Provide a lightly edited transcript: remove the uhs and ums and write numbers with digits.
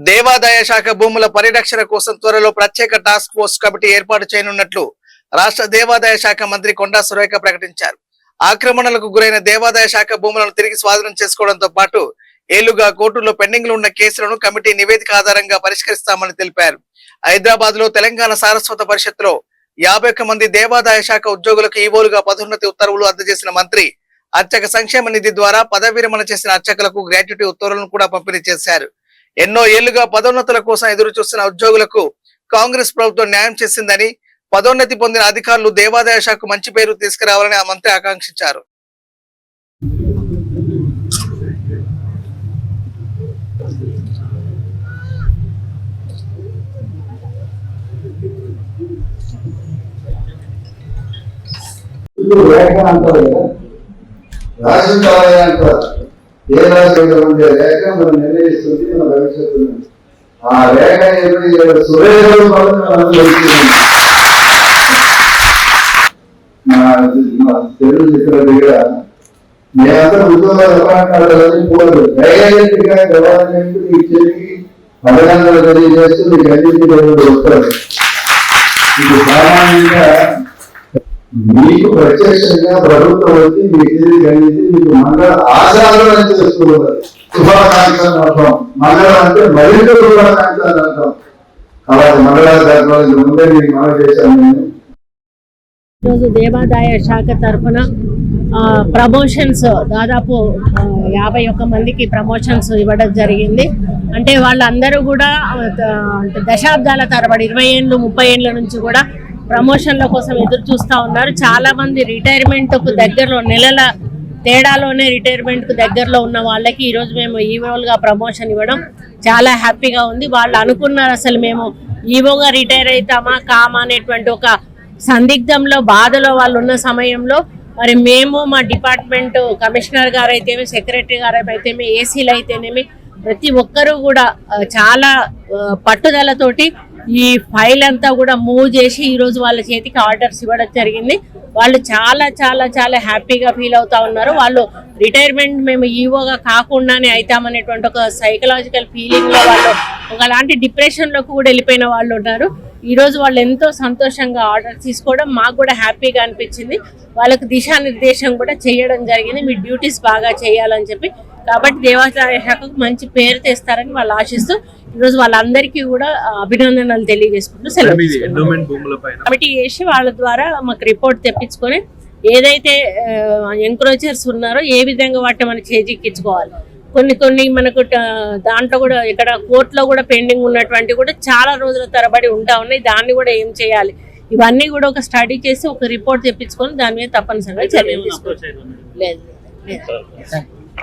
దేవాదాయ శాఖ భూముల పరిరక్షణ కోసం త్వరలో ప్రత్యేక టాస్క్ ఫోర్స్ కమిటీ ఏర్పాటు చేయనున్నట్లు రాష్ట్ర దేవాదాయ శాఖ మంత్రి కొండా సురేఖ ప్రకటించారు. ఆక్రమణలకు గురైన దేవాదాయ శాఖ భూములను తిరిగి స్వాధీనం చేసుకోవడంతో పాటు ఏళ్లుగా కోర్టులో పెండింగ్ లో ఉన్న కేసులను కమిటీ నివేదిక ఆధారంగా పరిష్కరిస్తామని తెలిపారు. హైదరాబాద్ లో తెలంగాణ సారస్వత పరిషత్తులో 51 మంది దేవాదాయ శాఖ ఉద్యోగులకు ఈవోలుగా పదోన్నతి ఉత్తర్వులు అందజేసిన మంత్రి అర్చక సంక్షేమ నిధి ద్వారా పదవి విరమణ చేసిన అర్చకులకు గ్రాట్యుటీ ఉత్తర్వులను కూడా పంపిణీ చేశారు. ఎన్నో ఏళ్లుగా పదోన్నతుల కోసం ఎదురు చూస్తున్న ఉద్యోగులకు కాంగ్రెస్ ప్రభుత్వం న్యాయం చేసిందని, పదోన్నతి పొందిన అధికారులు దేవాదాయ శాఖకు మంచి పేరు తీసుకురావాలని ఆ మంత్రి ఆకాంక్షించారు. ఏ రాష్ట్రంలో ఉండే రేఖ మనం నిర్ణయిస్తుంది మన భవిష్యత్తు. ఆ రేఖ తెలుగు చిత్ర దగ్గర మేమంతా ఉద్యోగాలు అపాయింట్మెంట్ పోదు డైరెక్ట్ గా గవర్నమెంట్ మీ చెల్లికి పథకాలు తెలియజేస్తూ మీకు అన్నింటి వస్తారు. ఇది సామాన్యంగా మీకు ప్రత్యక్షంగా ప్రభుత్వం వచ్చి మీ తిరిగి కలిగి మీకు మంగళ ఆశాలను చేస్తున్నారు. శుభాకాంక్షలు అంటాం. మంగళం అంటే మరింత శుభాకాంక్షలు అంటాం. అలాగే మంగళాశాఖ ముందే మీకు మనం చేశాను. నేను ఈరోజు దేవాదాయ శాఖ తరఫున ప్రమోషన్స్ దాదాపు 51 మందికి ప్రమోషన్స్ ఇవ్వడం జరిగింది. అంటే వాళ్ళందరూ కూడా దశాబ్దాల తరబడి 20 ఏళ్ళు 30 ఏళ్ళ నుంచి కూడా ప్రమోషన్ల కోసం ఎదురు చూస్తూ ఉన్నారు. చాలా మంది రిటైర్మెంట్కు దగ్గరలో నెలల తేడాలోనే రిటైర్మెంట్కు దగ్గరలో ఉన్న వాళ్ళకి ఈరోజు మేము ఈవోలుగా ప్రమోషన్ ఇవ్వడం చాలా హ్యాపీగా ఉంది. వాళ్ళు అనుకున్నారు అసలు మేము ఈవోగా రిటైర్ అవుతామా కామా అనేటువంటి ఒక సందిగ్ధంలో బాధలో వాళ్ళు ఉన్న సమయంలో మరి మేము మా డిపార్ట్మెంట్ కమిషనర్ గారు అయితేమి, సెక్రటరీ గారు అయితేమి, ఏసీలు అయితేనేమి ప్రతి ఒక్కరూ కూడా చాలా పట్టుదలతోటి ఈ ఫైల్ అంతా కూడా మూవ్ చేసి ఈరోజు వాళ్ళ చేతికి ఆర్డర్స్ ఇవ్వడం జరిగింది. వాళ్ళు చాలా చాలా చాలా హ్యాపీగా ఫీల్ అవుతా ఉన్నారు. వాళ్ళు రిటైర్మెంట్ మేము ఈవోగా కాకుండానే అవుతామనేటువంటి ఒక సైకలాజికల్ ఫీలింగ్లో వాళ్ళు ఒకలాంటి డిప్రెషన్లోకి కూడా వెళ్ళిపోయిన వాళ్ళు ఉన్నారు. ఈరోజు వాళ్ళు ఎంతో సంతోషంగా ఆర్డర్ తీసుకోవడం మాకు కూడా హ్యాపీగా అనిపించింది. వాళ్ళకు దిశానిర్దేశం కూడా చేయడం జరిగింది, మీ డ్యూటీస్ బాగా చేయాలని చెప్పి. కాబట్టి దేవాదాయ శాఖకు మంచి పేరు తెస్తారని వాళ్ళు ఆశిస్తూ ఈరోజు వాళ్ళందరికీ కూడా అభినందనలు తెలియజేసుకుంటూ కమిటీ చేసి వాళ్ళ ద్వారా మాకు రిపోర్ట్ తెప్పించుకొని ఏదైతే ఎంక్రోచర్స్ ఉన్నారో ఏ విధంగా వాటిని మనం చేజిక్కించుకోవాలి. కొన్ని మనకు దాంట్లో కూడా ఇక్కడ కోర్టులో కూడా పెండింగ్ ఉన్నటువంటి కూడా చాలా రోజుల తరబడి ఉంటా ఉన్నాయి. దాన్ని కూడా ఏం చేయాలి ఇవన్నీ కూడా ఒక స్టడీ చేసి ఒక రిపోర్ట్ తెప్పించుకొని దాని మీద తప్పనిసరిగా చర్యలు తీసుకోవాలి. లేదు